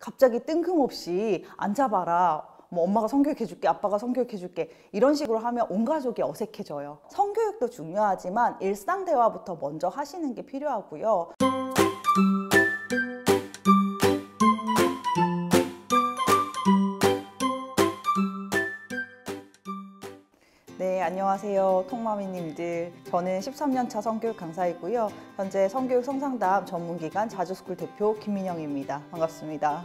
갑자기 뜬금없이 앉아봐라. 뭐 엄마가 성교육해줄게, 아빠가 성교육해줄게 이런 식으로 하면 온 가족이 어색해져요. 성교육도 중요하지만 일상 대화부터 먼저 하시는 게 필요하고요. 네, 안녕하세요. 통마미님들. 저는 13년차 성교육 강사이고요. 현재 성교육 성상담 전문기관 자주스쿨 대표 김민영입니다. 반갑습니다.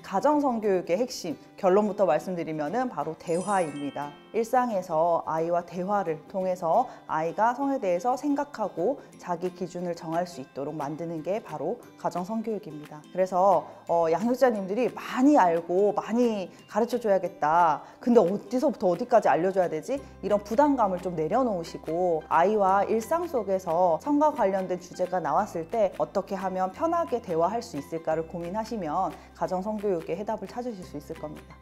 가정성교육의 핵심, 결론부터 말씀드리면 바로 대화입니다. 일상에서 아이와 대화를 통해서 아이가 성에 대해서 생각하고 자기 기준을 정할 수 있도록 만드는 게 바로 가정성교육입니다. 그래서 양육자님들이 많이 알고 많이 가르쳐줘야겠다. 근데 어디서부터 어디까지 알려줘야 되지? 이런 부담감을 좀 내려놓으시고 아이와 일상 속에서 성과 관련된 주제가 나왔을 때 어떻게 하면 편하게 대화할 수 있을까를 고민하시면 가정성교육의 해답을 찾으실 수 있을 겁니다.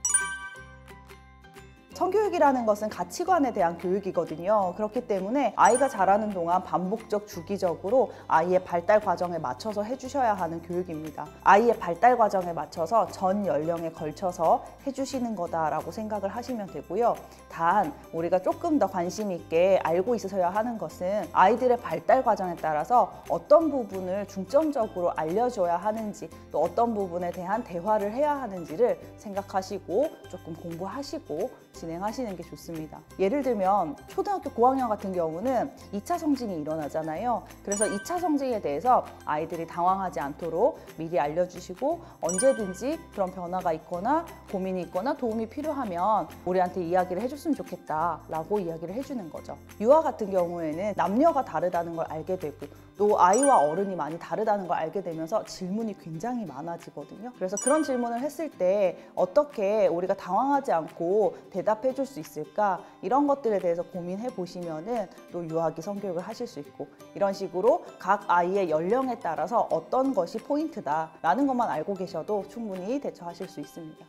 성교육이라는 것은 가치관에 대한 교육이거든요. 그렇기 때문에 아이가 자라는 동안 반복적 주기적으로 아이의 발달 과정에 맞춰서 해주셔야 하는 교육입니다. 아이의 발달 과정에 맞춰서 전 연령에 걸쳐서 해주시는 거다라고 생각을 하시면 되고요. 단 우리가 조금 더 관심 있게 알고 있으셔야 하는 것은 아이들의 발달 과정에 따라서 어떤 부분을 중점적으로 알려줘야 하는지 또 어떤 부분에 대한 대화를 해야 하는지를 생각하시고 조금 공부하시고 진행하시는 게 좋습니다. 예를 들면 초등학교 고학년 같은 경우는 2차 성징이 일어나잖아요. 그래서 2차 성징에 대해서 아이들이 당황하지 않도록 미리 알려주시고 언제든지 그런 변화가 있거나 고민이 있거나 도움이 필요하면 우리한테 이야기를 해줬으면 좋겠다 라고 이야기를 해주는 거죠. 유아 같은 경우에는 남녀가 다르다는 걸 알게 되고 또 아이와 어른이 많이 다르다는 걸 알게 되면서 질문이 굉장히 많아지거든요. 그래서 그런 질문을 했을 때 어떻게 우리가 당황하지 않고 대답해 줄 수 있을까? 이런 것들에 대해서 고민해 보시면은 또 유아기 성교육을 하실 수 있고 이런 식으로 각 아이의 연령에 따라서 어떤 것이 포인트다라는 것만 알고 계셔도 충분히 대처하실 수 있습니다.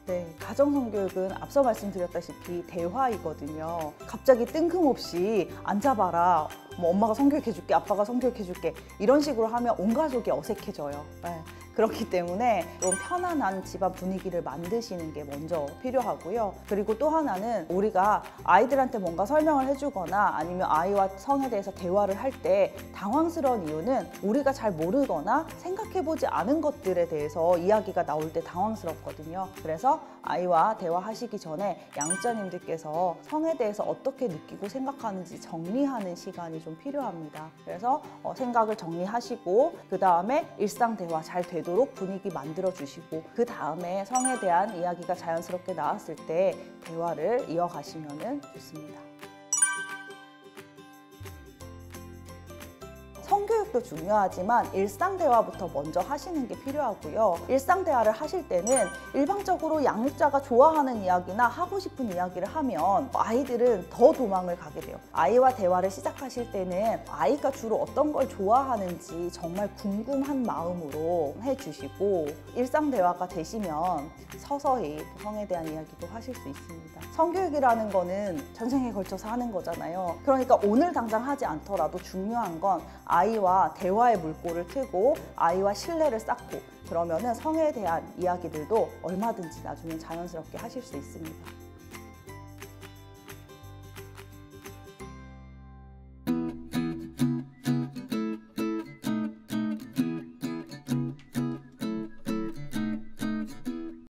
네, 가정성교육은 앞서 말씀드렸다시피 대화이거든요. 갑자기 뜬금없이 앉아봐라. 뭐 엄마가 성교육해줄게, 아빠가 성교육해줄게 이런 식으로 하면 온 가족이 어색해져요. 네. 그렇기 때문에 좀 편안한 집안 분위기를 만드시는 게 먼저 필요하고요. 그리고 또 하나는 우리가 아이들한테 뭔가 설명을 해주거나 아니면 아이와 성에 대해서 대화를 할 때 당황스러운 이유는 우리가 잘 모르거나 생각해보지 않은 것들에 대해서 이야기가 나올 때 당황스럽거든요. 그래서 아이와 대화하시기 전에 양육자님들께서 성에 대해서 어떻게 느끼고 생각하는지 정리하는 시간이 좀 필요합니다. 그래서 생각을 정리하시고 그 다음에 일상 대화 잘 되도록 분위기 만들어 주시고 그 다음에 성에 대한 이야기가 자연스럽게 나왔을 때 대화를 이어가시면 좋습니다. 성교육도 중요하지만 일상 대화부터 먼저 하시는 게 필요하고요. 일상 대화를 하실 때는 일방적으로 양육자가 좋아하는 이야기나 하고 싶은 이야기를 하면 아이들은 더 도망을 가게 돼요. 아이와 대화를 시작하실 때는 아이가 주로 어떤 걸 좋아하는지 정말 궁금한 마음으로 해주시고 일상 대화가 되시면 서서히 성에 대한 이야기도 하실 수 있습니다. 성교육이라는 거는 전생에 걸쳐서 하는 거잖아요. 그러니까 오늘 당장 하지 않더라도 중요한 건 아이와 대화의 물꼬를 트고 아이와 신뢰를 쌓고 그러면은 성에 대한 이야기들도 얼마든지 나중에 자연스럽게 하실 수 있습니다.